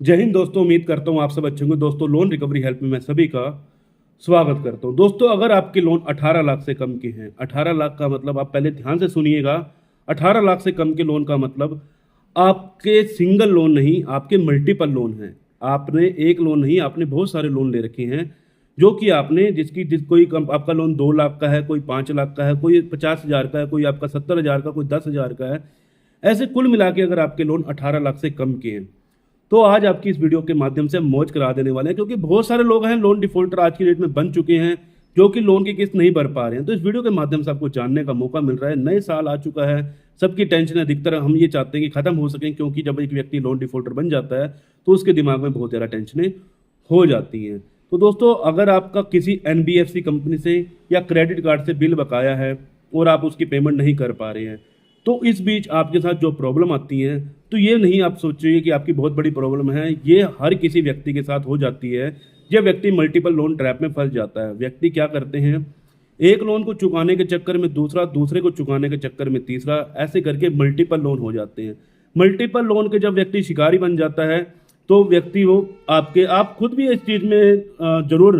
जय हिंद दोस्तों। उम्मीद करता हूँ आप सब अच्छे होंगे। दोस्तों, लोन रिकवरी हेल्प में मैं सभी का स्वागत करता हूँ। दोस्तों, अगर आपके लोन 18 लाख से कम के हैं, 18 लाख का मतलब आप पहले ध्यान से सुनिएगा। 18 लाख से कम के लोन का मतलब आपके सिंगल लोन नहीं, आपके मल्टीपल लोन हैं। आपने एक लोन नहीं, आपने बहुत सारे लोन ले रखे हैं जो कि आपने कोई आपका लोन 2 लाख का है, कोई 5 लाख का है, कोई 50,000 का है, कोई आपका 70,000 का, कोई 10,000 का है। ऐसे कुल मिला के अगर आपके लोन 18 लाख से कम के हैं तो आज आपकी इस वीडियो के माध्यम से हम मौज करा देने वाले हैं, क्योंकि बहुत सारे लोग हैं लोन डिफॉल्टर आज की डेट में बन चुके हैं जो कि लोन की किस्त नहीं भर पा रहे हैं। तो इस वीडियो के माध्यम से आपको जानने का मौका मिल रहा है। नए साल आ चुका है, सबकी टेंशन अधिकतर हम ये चाहते हैं कि खत्म हो सकें, क्योंकि जब एक व्यक्ति लोन डिफॉल्टर बन जाता है तो उसके दिमाग में बहुत ज़्यादा टेंशनें हो जाती हैं। तो दोस्तों, अगर आपका किसी एनबीएफसी कंपनी से या क्रेडिट कार्ड से बिल बकाया है और आप उसकी पेमेंट नहीं कर पा रहे हैं, तो इस बीच आपके साथ जो प्रॉब्लम आती है, तो ये नहीं आप सोचिए कि आपकी बहुत बड़ी प्रॉब्लम है। ये हर किसी व्यक्ति के साथ हो जाती है जब व्यक्ति मल्टीपल लोन ट्रैप में फंस जाता है। व्यक्ति क्या करते हैं, एक लोन को चुकाने के चक्कर में दूसरा, दूसरे को चुकाने के चक्कर में तीसरा, ऐसे करके मल्टीपल लोन हो जाते हैं। मल्टीपल लोन के जब व्यक्ति शिकारी बन जाता है तो व्यक्ति वो आप खुद भी इस चीज़ में जरूर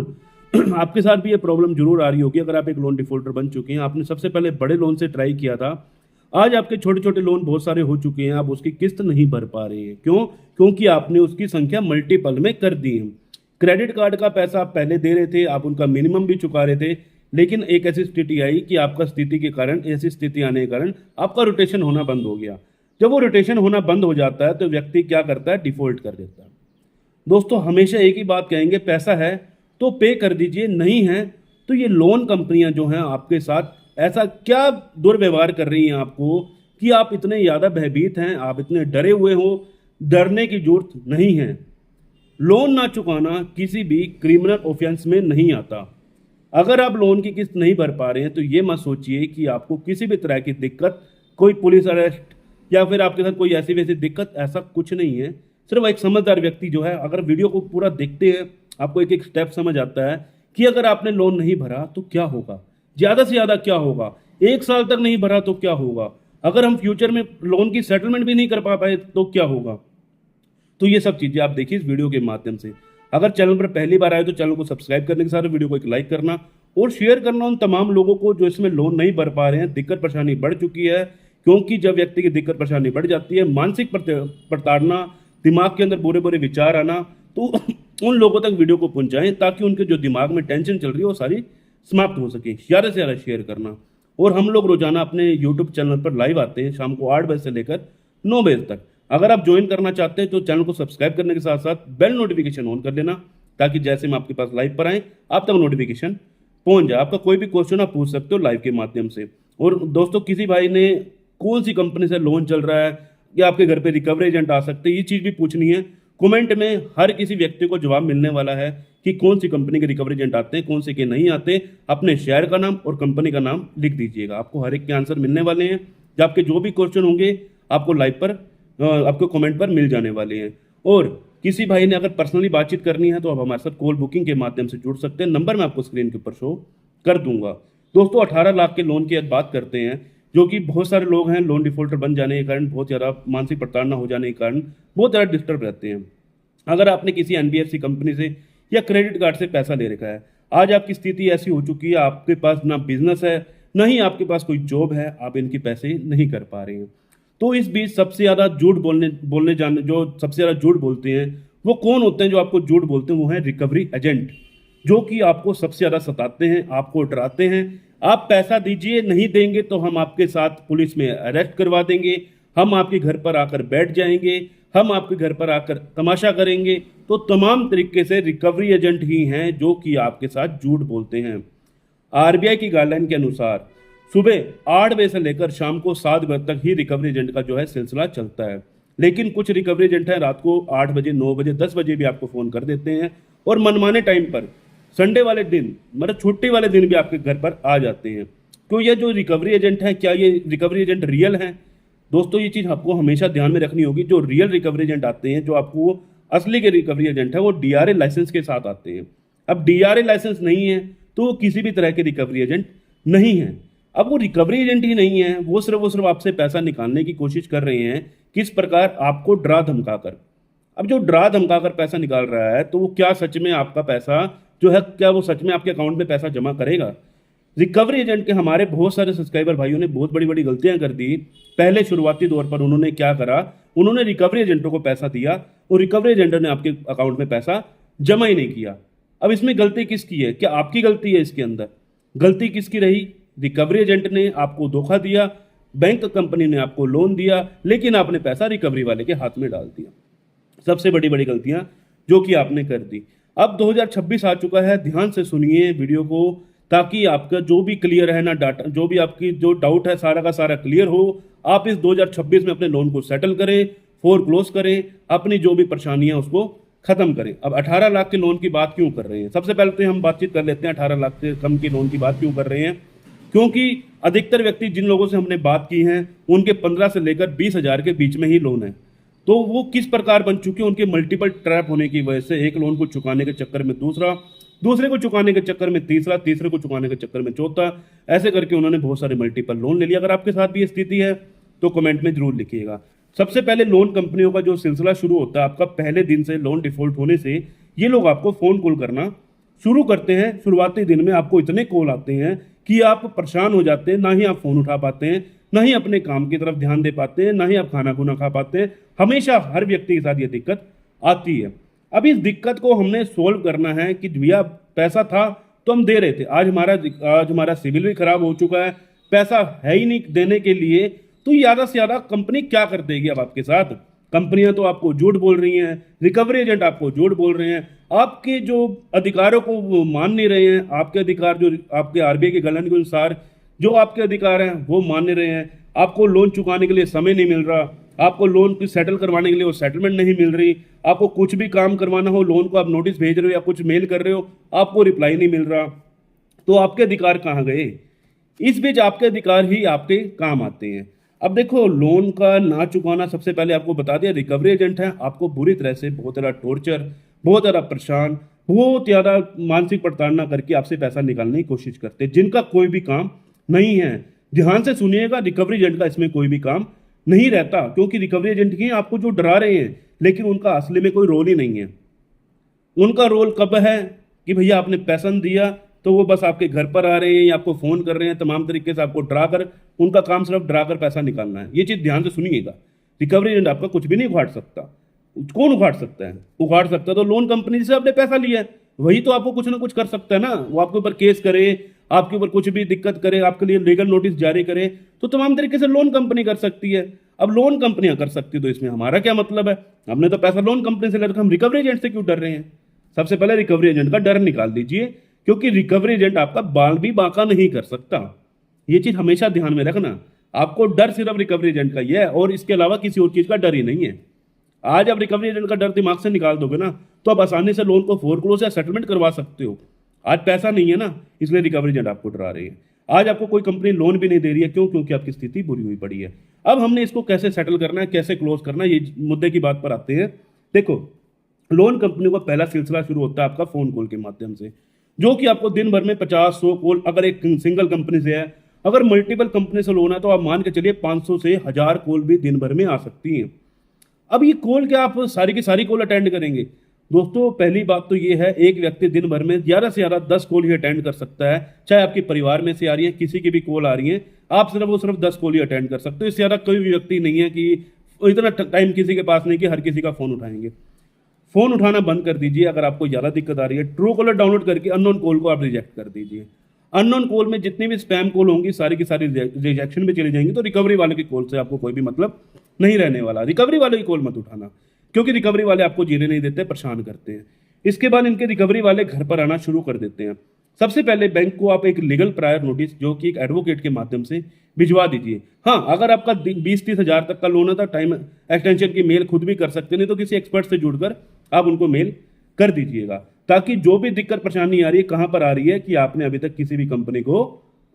आपके साथ भी ये प्रॉब्लम जरूर आ रही होगी। अगर आप एक लोन डिफॉल्टर बन चुके हैं, आपने सबसे पहले बड़े लोन से ट्राई किया था, आज आपके छोटे छोटे लोन बहुत सारे हो चुके हैं, आप उसकी किस्त नहीं भर पा रहे हैं। क्यों? क्योंकि आपने उसकी संख्या मल्टीपल में कर दी है। क्रेडिट कार्ड का पैसा आप पहले दे रहे थे, आप उनका मिनिमम भी चुका रहे थे, लेकिन एक ऐसी स्थिति आई कि आपका स्थिति के कारण, ऐसी स्थिति आने के कारण आपका रोटेशन होना बंद हो गया। जब वो रोटेशन होना बंद हो जाता है तो व्यक्ति क्या करता है, डिफॉल्ट कर देता है। दोस्तों, हमेशा एक ही बात कहेंगे, पैसा है तो पे कर दीजिए, नहीं है तो ये लोन कंपनियां जो हैं आपके साथ ऐसा क्या दुर्व्यवहार कर रही हैं आपको कि आप इतने ज़्यादा भयभीत हैं, आप इतने डरे हुए हो। डरने की जरूरत नहीं है। लोन ना चुकाना किसी भी क्रिमिनल ऑफेंस में नहीं आता। अगर आप लोन की किस्त नहीं भर पा रहे हैं तो ये मत सोचिए कि आपको किसी भी तरह की दिक्कत, कोई पुलिस अरेस्ट या फिर आपके साथ कोई ऐसी वैसी दिक्कत, ऐसा कुछ नहीं है। सिर्फ एक समझदार व्यक्ति जो है, अगर वीडियो को पूरा देखते हैं, आपको एक एक स्टेप समझ आता है कि अगर आपने लोन नहीं भरा तो क्या होगा, ज़्यादा से ज़्यादा क्या होगा, 1 साल तक नहीं भरा तो क्या होगा, अगर हम फ्यूचर में लोन की सेटलमेंट भी नहीं कर पा पाए तो क्या होगा। तो ये सब चीज़ें आप देखिए इस वीडियो के माध्यम से। अगर चैनल पर पहली बार आए तो चैनल को सब्सक्राइब करने के साथ वीडियो को एक लाइक करना और शेयर करना उन तमाम लोगों को जो इसमें लोन नहीं भर पा रहे हैं। दिक्कत परेशानी बढ़ चुकी है, क्योंकि जब व्यक्ति की दिक्कत परेशानी बढ़ जाती है, मानसिक प्रताड़ना, दिमाग के अंदर बुरे बुरे विचार आना, तो उन लोगों तक वीडियो को पहुंचाएं ताकि उनके जो दिमाग में टेंशन चल रही है वो सारी समाप्त हो सके। ज़्यादा से ज़्यादा शेयर करना। और हम लोग रोजाना अपने यूट्यूब चैनल पर लाइव आते हैं शाम को 8 बजे से लेकर 9 बजे तक। अगर आप ज्वाइन करना चाहते हैं तो चैनल को सब्सक्राइब करने के साथ साथ बेल नोटिफिकेशन ऑन कर लेना, ताकि जैसे हम आपके पास लाइव पर आएँ आप तक नोटिफिकेशन पहुंच जाए। आपका कोई भी क्वेश्चन आप पूछ सकते हो लाइव के माध्यम से। और दोस्तों, किसी भाई ने कौन सी कंपनी से लोन चल रहा है या आपके घर पे रिकवरी एजेंट आ सकते हैं, ये चीज़ भी पूछनी है। कमेंट में हर किसी व्यक्ति को जवाब मिलने वाला है कि कौन सी कंपनी के रिकवरी एजेंट आते हैं, कौन से के नहीं आते। अपने शेयर का नाम और कंपनी का नाम लिख दीजिएगा, आपको हर एक के आंसर मिलने वाले हैं। जब आपके जो भी क्वेश्चन होंगे आपको लाइव पर, आपको कमेंट पर मिल जाने वाले हैं। और किसी भाई ने अगर पर्सनली बातचीत करनी है तो आप हमारे साथ कॉल बुकिंग के माध्यम से जुड़ सकते हैं। नंबर मैं आपको स्क्रीन के ऊपर शो कर दूंगा। दोस्तों, 18 लाख के लोन की एक बात करते हैं, जो कि बहुत सारे लोग हैं लोन डिफॉल्टर बन जाने के कारण, बहुत ज़्यादा मानसिक प्रताड़ना हो जाने के कारण बहुत ज़्यादा डिस्टर्ब रहते हैं। अगर आपने किसी एनबीएफसी कंपनी से या क्रेडिट कार्ड से पैसा ले रखा है, आज आपकी स्थिति ऐसी हो चुकी है, आपके पास ना बिजनेस है, ना ही आपके पास कोई जॉब है, आप इनके पैसे नहीं कर पा रहे हैं। तो इस बीच सबसे ज़्यादा झूठ बोलने जाने जो सबसे ज़्यादा झूठ बोलते हैं वो कौन होते हैं? जो आपको झूठ बोलते हैं वो हैं रिकवरी एजेंट, जो कि आपको सबसे ज़्यादा सताते हैं, आपको डराते हैं। आप पैसा दीजिए, नहीं देंगे तो हम आपके साथ पुलिस में अरेस्ट करवा देंगे, हम आपके घर पर आकर बैठ जाएंगे, हम आपके घर पर आकर तमाशा करेंगे। तो तमाम तरीके से रिकवरी एजेंट ही हैं जो कि आपके साथ झूठ बोलते हैं। आरबीआई की गाइडलाइन के अनुसार सुबह 8 बजे से लेकर शाम को 7 बजे तक ही रिकवरी एजेंट का जो है सिलसिला चलता है। लेकिन कुछ रिकवरी एजेंट हैं रात को 8 बजे, 9 बजे, 10 बजे भी आपको फ़ोन कर देते हैं और मनमाने टाइम पर, संडे वाले दिन, मतलब छुट्टी वाले दिन भी आपके घर पर आ जाते हैं। तो ये जो रिकवरी एजेंट हैं, क्या ये रिकवरी एजेंट रियल हैं? दोस्तों, ये चीज़ आपको हमेशा ध्यान में रखनी होगी। जो रियल रिकवरी एजेंट आते हैं, जो आपको असली के रिकवरी एजेंट है, वो डीआरए लाइसेंस के साथ आते हैं। अब डीआरए लाइसेंस नहीं है तो वो किसी भी तरह के रिकवरी एजेंट नहीं है। अब वो रिकवरी एजेंट ही नहीं है, वो सिर्फ आपसे पैसा निकालने की कोशिश कर रहे हैं। किस प्रकार? आपको डरा धमका कर। अब जो डरा धमका कर पैसा निकाल रहा है तो वो क्या सच में आपका पैसा जो है, क्या वो सच में आपके अकाउंट में पैसा जमा करेगा? रिकवरी एजेंट के हमारे बहुत सारे सब्सक्राइबर भाइयों ने बहुत बड़ी बड़ी गलतियां कर दी। पहले शुरुआती दौर पर उन्होंने क्या करा, उन्होंने रिकवरी एजेंटों को पैसा दिया और रिकवरी एजेंटों ने आपके अकाउंट में पैसा जमा ही नहीं किया। अब इसमें गलती किसकी है? क्या आपकी गलती है? इसके अंदर गलती किसकी रही? रिकवरी एजेंट ने आपको धोखा दिया, बैंक कंपनी ने आपको लोन दिया, लेकिन आपने पैसा रिकवरी वाले के हाथ में डाल दिया। सबसे बड़ी बड़ी गलतियां जो कि आपने कर दी। अब 2026 आ चुका है, ध्यान से सुनिए वीडियो को, ताकि आपका जो भी क्लियर है ना डाटा, जो भी आपकी जो डाउट है सारा का सारा क्लियर हो। आप इस 2026 में अपने लोन को सेटल करें, फोरक्लोज करें, अपनी जो भी परेशानियां उसको खत्म करें। अब 18 लाख के लोन की बात क्यों कर रहे हैं? सबसे पहले तो हम बातचीत कर लेते हैं 18 लाख से कम के लोन की बात क्यों कर रहे हैं। क्योंकि अधिकतर व्यक्ति जिन लोगों से हमने बात की है उनके 15 से लेकर 20,000 के बीच में ही लोन है। तो वो किस प्रकार बन चुके हैं? उनके मल्टीपल ट्रैप होने की वजह से, एक लोन को चुकाने के चक्कर में दूसरा, दूसरे को चुकाने के चक्कर में तीसरा, तीसरे को चुकाने के चक्कर में चौथा, ऐसे करके उन्होंने बहुत सारे मल्टीपल लोन ले लिया। अगर आपके साथ भी ये स्थिति है तो कमेंट में जरूर लिखिएगा। सबसे पहले लोन कंपनियों का जो सिलसिला शुरू होता है आपका पहले दिन से, लोन डिफॉल्ट होने से ये लोग आपको फोन कॉल करना शुरू करते हैं। शुरुआती दिन में आपको इतने कॉल आते हैं कि आप परेशान हो जाते हैं, ना ही आप फोन उठा पाते हैं, ना ही अपने काम की तरफ ध्यान दे पाते हैं, ना ही आप खाना खुना खा पाते हैं। हमेशा हर व्यक्ति के साथ ये दिक्कत आती है। अब इस दिक्कत को हमने सोल्व करना है कि भैया पैसा था तो हम दे रहे थे, आज हमारा सिविल भी खराब हो चुका है, पैसा है ही नहीं देने के लिए, तो ज़्यादा से ज़्यादा कंपनी क्या कर देगी अब आपके साथ? कंपनियां तो आपको झूठ बोल रही हैं, रिकवरी एजेंट आपको झूठ बोल रहे हैं, आपके जो अधिकारों को वो मान नहीं रहे हैं। आपके अधिकार जो आपके आरबीआई के गलन के अनुसार जो आपके अधिकार हैं वो मान नहीं रहे हैं। आपको लोन चुकाने के लिए समय नहीं मिल रहा, आपको लोन की सेटल करवाने के लिए वो सेटलमेंट नहीं मिल रही, आपको कुछ भी काम करवाना हो, लोन को आप नोटिस भेज रहे हो या कुछ मेल कर रहे हो, आपको रिप्लाई नहीं मिल रहा, तो आपके अधिकार कहाँ गए? इस बीच आपके अधिकार ही आपके काम आते हैं। अब देखो, लोन का ना चुकाना, सबसे पहले आपको बता दिया रिकवरी एजेंट है आपको बुरी तरह से बहुत ज़्यादा टॉर्चर, बहुत ज़्यादा परेशान, बहुत ज़्यादा मानसिक प्रताड़ना करके आपसे पैसा निकालने की कोशिश करते हैं, जिनका कोई भी काम नहीं है। ध्यान से सुनिएगा, रिकवरी एजेंट का इसमें कोई भी काम नहीं रहता, क्योंकि रिकवरी एजेंट ही आपको जो डरा रहे हैं, लेकिन उनका असली में कोई रोल ही नहीं है। उनका रोल कब है कि भैया आपने पैसा दिया तो वो बस आपके घर पर आ रहे हैं या आपको फोन कर रहे हैं, तमाम तरीके से आपको डरा कर, उनका काम सिर्फ डरा कर पैसा निकालना है। ये चीज ध्यान से सुनिएगा, रिकवरी एजेंट आपका कुछ भी नहीं उखाड़ सकता। कौन उखाड़ सकता है? उखाड़ सकता तो लोन कंपनी से आपने पैसा लिया है, वही तो आपको कुछ ना कुछ कर सकता है ना। वो आपके ऊपर केस करे, आपके ऊपर कुछ भी दिक्कत करे, आपके लिए लीगल नोटिस जारी करे, तो तमाम तरीके से लोन कंपनी कर सकती है। अब लोन कंपनियां कर सकती है तो इसमें हमारा क्या मतलब है? हमने तो पैसा लोन कंपनी से लेकर, हम रिकवरी एजेंट से क्यों डर रहे हैं? सबसे पहले रिकवरी एजेंट का डर निकाल दीजिए, क्योंकि रिकवरी एजेंट आपका बाल भी बांका नहीं कर सकता। ये चीज हमेशा ध्यान में रखना। आपको डर सिर्फ रिकवरी एजेंट का ही है और इसके अलावा किसी और चीज का डर ही नहीं है। आज आप रिकवरी एजेंट का डर दिमाग से निकाल दोगे ना, तो आप आसानी से लोन को फोरक्लोज या सेटलमेंट करवा सकते हो। आज पैसा नहीं है ना, इसलिए रिकवरी एजेंट आपको डरा रही है। आज आपको कोई कंपनी लोन भी नहीं दे रही है, क्यों? क्योंकि आपकी स्थिति बुरी हुई पड़ी है। अब हमने इसको कैसे सेटल करना है, कैसे क्लोज करना है, ये मुद्दे की बात पर आते हैं। देखो, लोन कंपनी का पहला सिलसिला शुरू होता है आपका फोन कॉल के माध्यम से, जो कि आपको दिन भर में 50-100 कॉल, अगर एक सिंगल कंपनी से है, अगर मल्टीपल कंपनी से लोन है तो आप मान के चलिए 500 से 1000 कॉल भी दिन भर में आ सकती हैं। अब ये कॉल क्या आप सारी की सारी कॉल अटेंड करेंगे? दोस्तों, पहली बात तो ये है, एक व्यक्ति दिन भर में ज़्यादा से ज़्यादा 10 कॉल ही अटेंड कर सकता है। चाहे आपके परिवार में से आ रही है, किसी की भी कॉल आ रही है, आप सिर्फ 10 कॉल ही अटेंड कर सकते हो। इससे ज़्यादा कोई भी व्यक्ति नहीं है कि इतना टाइम किसी के पास नहीं कि हर किसी का फ़ोन उठाएंगे। फ़ोन उठाना बंद कर दीजिए। अगर आपको ज़्यादा दिक्कत आ रही है, ट्रू कॉलर डाउनलोड करके अननोन कॉल को आप रिजेक्ट कर दीजिए। अननोन कॉल में जितनी भी स्पैम कॉल होंगी सारी की सारी रिजेक्शन में चली जाएंगी। तो रिकवरी वाले की कॉल से आपको कोई भी मतलब नहीं रहने वाला। रिकवरी वाले की कॉल मत उठाना, क्योंकि रिकवरी वाले आपको जीने नहीं देते, परेशान करते हैं। इसके बाद इनके रिकवरी वाले घर पर आना शुरू कर देते हैं। सबसे पहले बैंक को आप एक लीगल प्रायर नोटिस, जो कि एक एडवोकेट के माध्यम से भिजवा दीजिए। हाँ, अगर आपका 20-30 हज़ार तक का लोन है तो टाइम एक्सटेंशन की मेल खुद भी कर सकते, नहीं तो किसी एक्सपर्ट से जुड़कर आप उनको मेल कर दीजिएगा, ताकि जो भी दिक्कत परेशानी आ रही है, कहाँ पर आ रही है कि आपने अभी तक किसी भी कंपनी को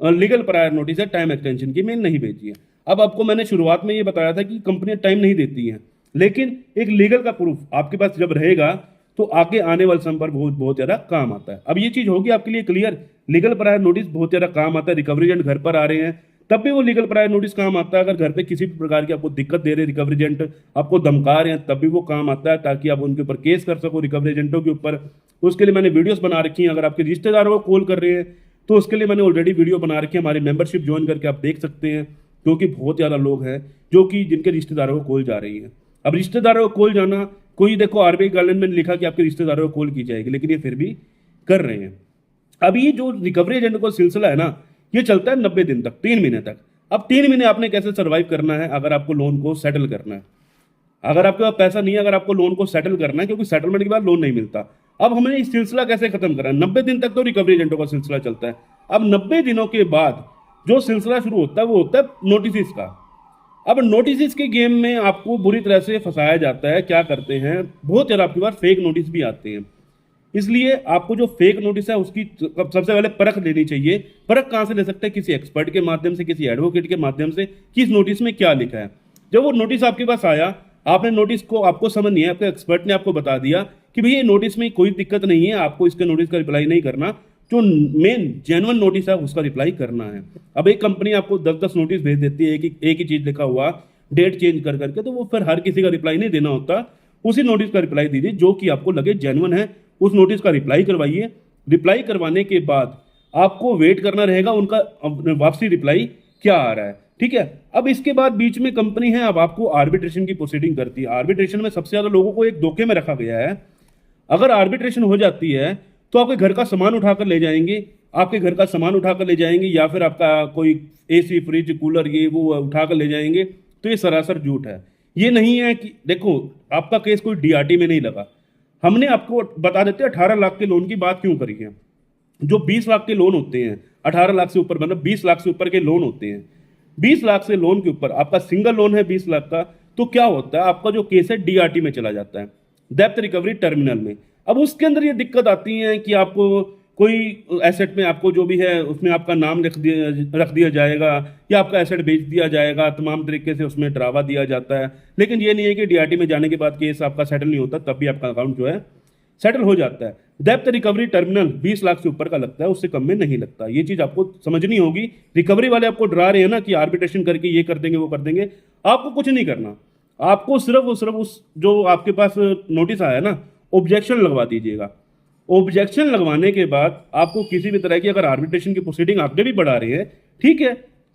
लीगल प्रायर नोटिस या टाइम एक्सटेंशन की मेल नहीं भेजी है। अब आपको मैंने शुरुआत में ये बताया था कि कंपनियां टाइम नहीं देती हैं, लेकिन एक लीगल का प्रूफ आपके पास जब रहेगा तो आगे आने वाले समय पर बहुत ज़्यादा काम आता है। अब ये चीज़ होगी आपके लिए क्लियर, लीगल प्रायर नोटिस बहुत ज़्यादा काम आता है। रिकवरी एजेंट घर पर आ रहे हैं, तब भी वो लीगल प्रायर नोटिस काम आता है। अगर घर पे किसी भी प्रकार की आपको दिक्कत दे रहे रिकवरी एजेंट, आपको धमका रहे हैं, तब भी वो काम आता है, ताकि आप उनके ऊपर केस कर सको रिकवरी एजेंटों के ऊपर। तो उसके लिए मैंने वीडियोस बना रखी हैं। अगर आपके रिश्तेदारों को कॉल कर रहे हैं तो उसके लिए मैंने ऑलरेडी वीडियो बना रखी है, हमारी मेंबरशिप ज्वाइन करके आप देख सकते हैं। क्योंकि बहुत ज़्यादा लोग हैं जो कि जिनके रिश्तेदारों को कॉल जा रही है। अब रिश्तेदारों को कॉल जाना, कोई देखो आरबीआई गाइडलाइन में लिखा कि आपके रिश्तेदारों को कॉल की जाएगी, लेकिन ये फिर भी कर रहे हैं। अब ये जो रिकवरी एजेंट का सिलसिला है ना, ये चलता है 90 दिन तक, 3 महीने तक। अब 3 महीने आपने कैसे सर्वाइव करना है अगर आपको लोन को सेटल करना है। अगर आपके पास पैसा नहीं है, अगर आपको लोन को सेटल करना है, क्योंकि सेटलमेंट के बाद लोन नहीं मिलता। अब हमें इस सिलसिला कैसे खत्म करना है? 90 दिन तक तो रिकवरी एजेंटों का सिलसिला चलता है। अब 90 दिनों के बाद जो सिलसिला शुरू होता है वो होता है नोटिस का। अब नोटिस के गेम में आपको बुरी तरह से फंसाया जाता है। क्या करते हैं, बहुत ज़्यादा आपके पास फेक नोटिस भी आते हैं। इसलिए आपको जो फेक नोटिस है उसकी सबसे पहले परख लेनी चाहिए। परख कहाँ से ले सकते हैं? किसी एक्सपर्ट के माध्यम से, किसी एडवोकेट के माध्यम से, कि इस नोटिस में क्या लिखा है। जब वो नोटिस आपके पास आया, आपने नोटिस को, आपको समझ नहीं है, आपके एक्सपर्ट ने आपको बता दिया कि भैया नोटिस में कोई दिक्कत नहीं है, आपको इसके नोटिस का रिप्लाई नहीं करना, जो मेन जेन्युइन नोटिस है उसका रिप्लाई करना है। अब एक कंपनी आपको 10-10 नोटिस भेज देती है, एक ही चीज लिखा हुआ, डेट चेंज कर करके, तो वो फिर हर किसी का रिप्लाई नहीं देना होता। उसी नोटिस का रिप्लाई दीजिए जो कि आपको लगे जेन्युइन है, उस नोटिस का रिप्लाई करवाइए। रिप्लाई करवाने के बाद आपको वेट करना रहेगा उनका वापसी रिप्लाई क्या आ रहा है, ठीक है। अब इसके बाद बीच में कंपनी है, अब आपको आर्बिट्रेशन की प्रोसीडिंग करती है। आर्बिट्रेशन में सबसे ज्यादा लोगों को एक धोखे में रखा गया है। अगर आर्बिट्रेशन हो जाती है तो आपके घर का सामान उठाकर ले जाएंगे, आपके घर का सामान उठाकर ले जाएंगे, या फिर आपका कोई एसी, फ्रिज, कूलर ये वो उठाकर ले जाएंगे। तो ये सरासर झूठ है। ये नहीं है कि देखो आपका केस कोई डीआरटी में नहीं लगा। हमने आपको बता देते हैं 18 लाख के लोन की बात क्यों करी है। जो 20 लाख के लोन होते हैं, 18 लाख से ऊपर मतलब 20 लाख से ऊपर के लोन होते हैं, 20 लाख से लोन के ऊपर आपका सिंगल लोन है 20 लाख का, तो क्या होता है, आपका जो केस है डीआरटी में चला जाता है, डेप्थ रिकवरी टर्मिनल में। अब उसके अंदर ये दिक्कत आती है कि आपको कोई एसेट में आपको जो भी है उसमें आपका नाम रख दिया जाएगा, या आपका एसेट बेच दिया जाएगा, तमाम तरीके से उसमें डरावा दिया जाता है। लेकिन ये नहीं है कि डीआरटी में जाने के बाद केस आपका सेटल नहीं होता, तब भी आपका अकाउंट जो है सेटल हो जाता है। डेप्थ रिकवरी टर्मिनल 20 लाख से ऊपर का लगता है, उससे कम में नहीं लगता। ये चीज आपको समझनी होगी। रिकवरी वाले आपको डरा रहे हैं ना कि आर्बिट्रेशन करके ये कर देंगे वो कर देंगे, आपको कुछ नहीं करना। आपको सिर्फ उस जो आपके पास नोटिस आया ना, ऑब्जेक्शन लगवा दीजिएगा। ऑब्जेक्शन लगवाने के बाद आपको किसी भी तरह की अगर आर्बिट्रेशन की प्रोसीडिंग आगे भी बढ़ा रहे हैं, ठीक है,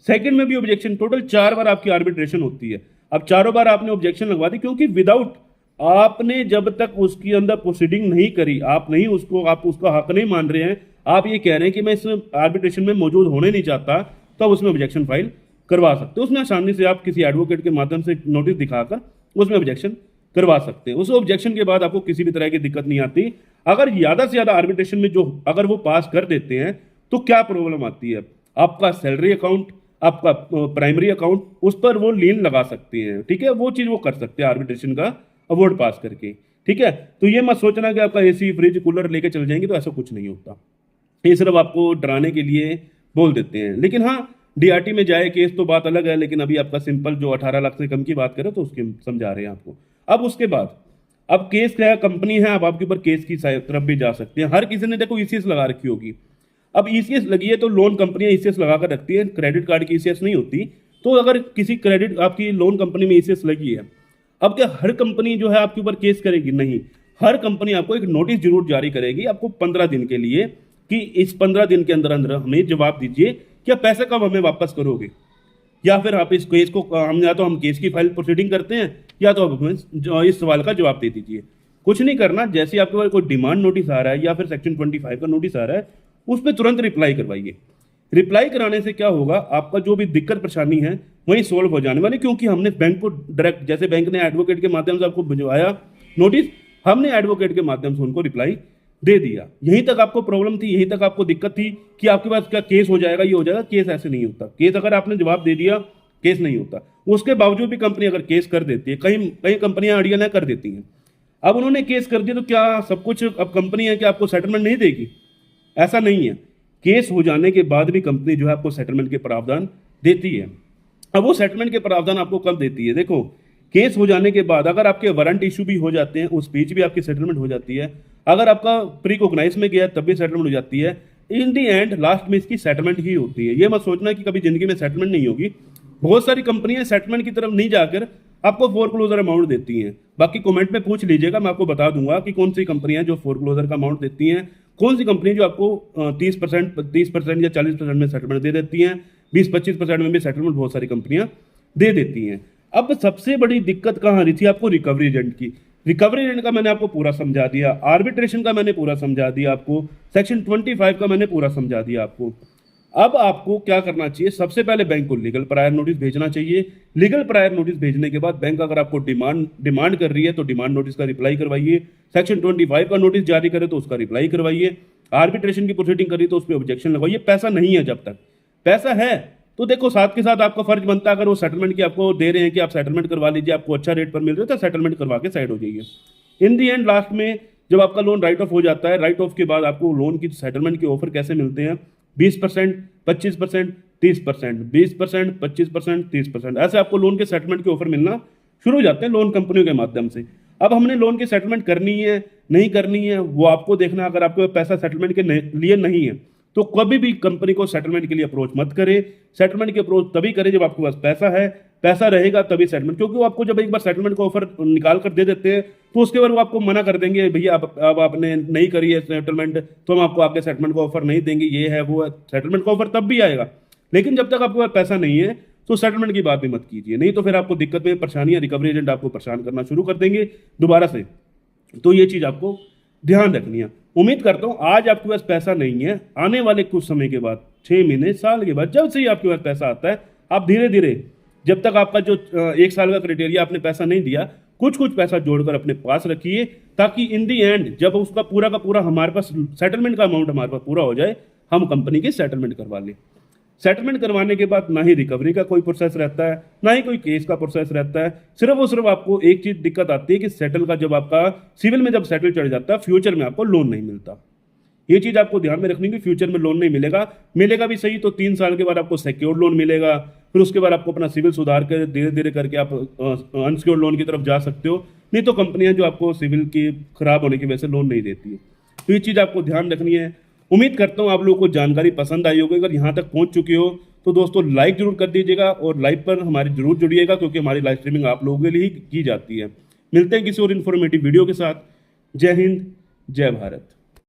सेकंड में भी ऑब्जेक्शन, टोटल 4 बार आपकी आर्बिट्रेशन होती है। अब चारों बार आपने ऑब्जेक्शन लगवा दी, क्योंकि विदाउट आपने जब तक उसके अंदर प्रोसीडिंग नहीं करी, आप उसका हक नहीं मान रहे हैं, आप ये कह रहे हैं कि मैं इस आर्बिट्रेशन में मौजूद होने नहीं चाहता, तो आप उसमें ऑब्जेक्शन फाइल करवा सकते हो। उसमें आसानी से आप किसी एडवोकेट के माध्यम से नोटिस दिखाकर उसमें ऑब्जेक्शन करवा सकते हैं। उस ऑब्जेक्शन के बाद आपको किसी भी तरह की दिक्कत नहीं आती। अगर ज्यादा से ज्यादा आर्बिट्रेशन में जो अगर वो पास कर देते हैं तो क्या प्रॉब्लम आती है, आपका सैलरी अकाउंट, आपका प्राइमरी अकाउंट, उस पर वो लीन लगा सकते हैं, ठीक है, वो चीज वो कर सकते हैं आर्बिट्रेशन का अवार्ड पास करके, ठीक है। तो ये मत सोचना कि आपका एसी, फ्रिज, कूलर लेके चल जाएंगे, तो ऐसा कुछ नहीं होता। ये सिर्फ आपको डराने के लिए बोल देते हैं। लेकिन हाँ, डीआरटी में जाए केस तो बात अलग है, लेकिन अभी आपका सिंपल जो 18 लाख से कम की बात करें तो उसके समझा रहे हैं आपको। अब उसके बाद अब केस क्या है, कंपनी है, अब आपके ऊपर केस की तरफ भी जा सकते हैं। हर किसी ने देखो ईसीएस लगा रखी होगी। अब ईसीएस लगी है तो लोन कंपनियां ईसीएस लगा कर रखती है, क्रेडिट कार्ड की ईसीएस नहीं होती। तो अगर किसी क्रेडिट आपकी लोन कंपनी में ईसीएस लगी है, अब क्या हर कंपनी जो है आपके ऊपर केस करेगी? नहीं, हर कंपनी आपको एक नोटिस जरूर जारी करेगी आपको 15 दिन के लिए, कि इस 15 दिन के अंदर अंदर हमें जवाब दीजिए क्या पैसे कब हमें वापस करोगे, या फिर आप इस केस को या तो हम केस की फाइल प्रोसीडिंग करते हैं, या तो आप हमें इस सवाल का जवाब दे दीजिए। कुछ नहीं करना, जैसे आपके पास कोई डिमांड नोटिस आ रहा है या फिर सेक्शन 25 का नोटिस आ रहा है, उस पर तुरंत रिप्लाई करवाइए। रिप्लाई कराने से क्या होगा, आपका जो भी दिक्कत परेशानी है वही सोल्व हो जाने वाली, क्योंकि हमने बैंक को डायरेक्ट, जैसे बैंक ने एडवोकेट के माध्यम से आपको भिजवाया नोटिस, हमने एडवोकेट के माध्यम से उनको रिप्लाई दे दिया। यहीं तक आपको प्रॉब्लम थी, यहीं तक आपको दिक्कत थी कि आपके पास क्या केस हो जाएगा, ये हो जाएगा। केस ऐसे नहीं होता। केस अगर आपने जवाब दे दिया, केस नहीं होता। उसके बावजूद भी कंपनी अगर केस कर देती है, कई कंपनियां अड़ियां कर देती हैं। अब उन्होंने केस कर दिया तो क्या सब कुछ अब कंपनी है कि आपको सेटलमेंट नहीं देगी? ऐसा नहीं है। केस हो जाने के बाद भी कंपनी जो है आपको सेटलमेंट के प्रावधान देती है। अब वो सेटलमेंट के प्रावधान आपको कब देती है? देखो, केस हो जाने के बाद अगर आपके वारंट इशू भी हो जाते हैं, उस बीच भी आपकी सेटलमेंट हो जाती है। अगर आपका प्री कोगनाइज में गया तब भी सेटलमेंट हो जाती है। इन दी एंड लास्ट में इसकी सेटलमेंट ही होती है। ये मत सोचना कि कभी जिंदगी में सेटलमेंट नहीं होगी। बहुत सारी कंपनियां सेटलमेंट की तरफ नहीं जाकर आपको फोरक्लोजर अमाउंट देती हैं। बाकी कमेंट में पूछ लीजिएगा, मैं आपको बता दूंगा कि कौन सी कंपनियां जो फोरक्लोजर का अमाउंट देती हैं, कौन सी कंपनी जो आपको 30% या 40% में सेटलमेंट दे देती हैं, 20-25% में भी सेटलमेंट बहुत सारी कंपनियां दे देती हैं। अब सबसे बड़ी दिक्कत कहाँ आ रही थी आपको? रिकवरी एजेंट की। रिकवरी एजेंट का मैंने आपको पूरा समझा दिया, आर्बिट्रेशन का मैंने पूरा समझा दिया आपको, सेक्शन 25 का मैंने पूरा समझा दिया आपको। अब आपको क्या करना चाहिए? सबसे पहले बैंक को लीगल प्रायर नोटिस भेजना चाहिए। लीगल प्रायर नोटिस भेजने के बाद बैंक अगर आपको डिमांड कर रही है तो डिमांड नोटिस का रिप्लाई करवाइए। सेक्शन 25 का नोटिस जारी करे तो उसका रिप्लाई करवाइए। आर्बिट्रेशन की प्रोसीडिंग करी तो उस पर ऑब्जेक्शन लगवाइए। पैसा नहीं है, जब तक पैसा है तो देखो साथ के साथ आपका फर्ज बनता है, अगर वो सेटलमेंट की आपको दे रहे हैं कि आप सेटलमेंट करवा लीजिए, आपको अच्छा रेट पर मिल रहा है तो सेटलमेंट करवा के साइड हो जाइए। इन दी एंड लास्ट में जब आपका लोन राइट ऑफ हो जाता है, राइट ऑफ के बाद आपको लोन की सेटलमेंट के ऑफर कैसे मिलते हैं? 20%, 25%, 30%, 20%, 25%, 30%, ऐसे आपको लोन के सेटलमेंट के ऑफर मिलना शुरू हो जाते हैं लोन कंपनियों के माध्यम से। अब हमने लोन की सेटलमेंट करनी है नहीं करनी है वो आपको देखना। अगर आपके पास पैसा सेटलमेंट के लिए नहीं है तो कभी भी कंपनी को सेटलमेंट के लिए अप्रोच मत करें। सेटलमेंट की अप्रोच तभी करें जब आपके पास पैसा है, पैसा रहेगा तभी सेटलमेंट। क्योंकि वो आपको जब एक बार सेटलमेंट का ऑफर निकाल कर दे देते हैं तो उसके बाद वो आपको मना कर देंगे, भैया अब आपने नहीं करी है सेटलमेंट तो हम आपको आगे सेटलमेंट का ऑफर नहीं देंगे, ये है वो है। सेटलमेंट का ऑफर तब भी आएगा, लेकिन जब तक आपके पास पैसा नहीं है तो सेटलमेंट की बात भी मत कीजिए, नहीं तो फिर आपको दिक्कत में परेशानियां, रिकवरी एजेंट आपको परेशान करना शुरू कर देंगे दोबारा से। तो ये चीज़ आपको ध्यान रखनी है। उम्मीद करता हूं आज आपके पास पैसा नहीं है, आने वाले कुछ समय के बाद, 6 महीने, साल के बाद, जब से ही आपके पास पैसा आता है, आप धीरे धीरे, जब तक आपका जो 1 साल का क्राइटेरिया आपने पैसा नहीं दिया, कुछ कुछ पैसा जोड़कर अपने पास रखिए, ताकि इन दी एंड जब उसका पूरा का पूरा हमारे पास सेटलमेंट का अमाउंट हमारे पास पूरा हो जाए, हम कंपनी की सेटलमेंट करवा लें। सेटलमेंट करवाने के बाद ना ही रिकवरी का कोई प्रोसेस रहता है, ना ही कोई केस का प्रोसेस रहता है। सिर्फ और सिर्फ आपको एक चीज दिक्कत आती है कि सेटल का जब आपका सिविल में जब सेटल चढ़ जाता है, फ्यूचर में आपको लोन नहीं मिलता। ये चीज आपको ध्यान में रखनी कि फ्यूचर में लोन नहीं मिलेगा, मिलेगा भी सही तो 3 साल के बाद आपको सिक्योर्ड लोन मिलेगा। फिर उसके बाद आपको अपना सिविल सुधार कर धीरे धीरे करके आप अनसिक्योर्ड लोन की तरफ जा सकते हो। नहीं तो कंपनियां जो आपको सिविल की खराब होने की वजह से लोन नहीं देती है। तो ये चीज आपको ध्यान रखनी है। उम्मीद करता हूँ आप लोगों को जानकारी पसंद आई होगी। अगर यहाँ तक पहुँच चुकी हो तो दोस्तों लाइक जरूर कर दीजिएगा और लाइव पर हमारी जरूर जुड़िएगा, क्योंकि हमारी लाइव स्ट्रीमिंग आप लोगों के लिए ही की जाती है। मिलते हैं किसी और इन्फॉर्मेटिव वीडियो के साथ। जय हिंद, जय भारत।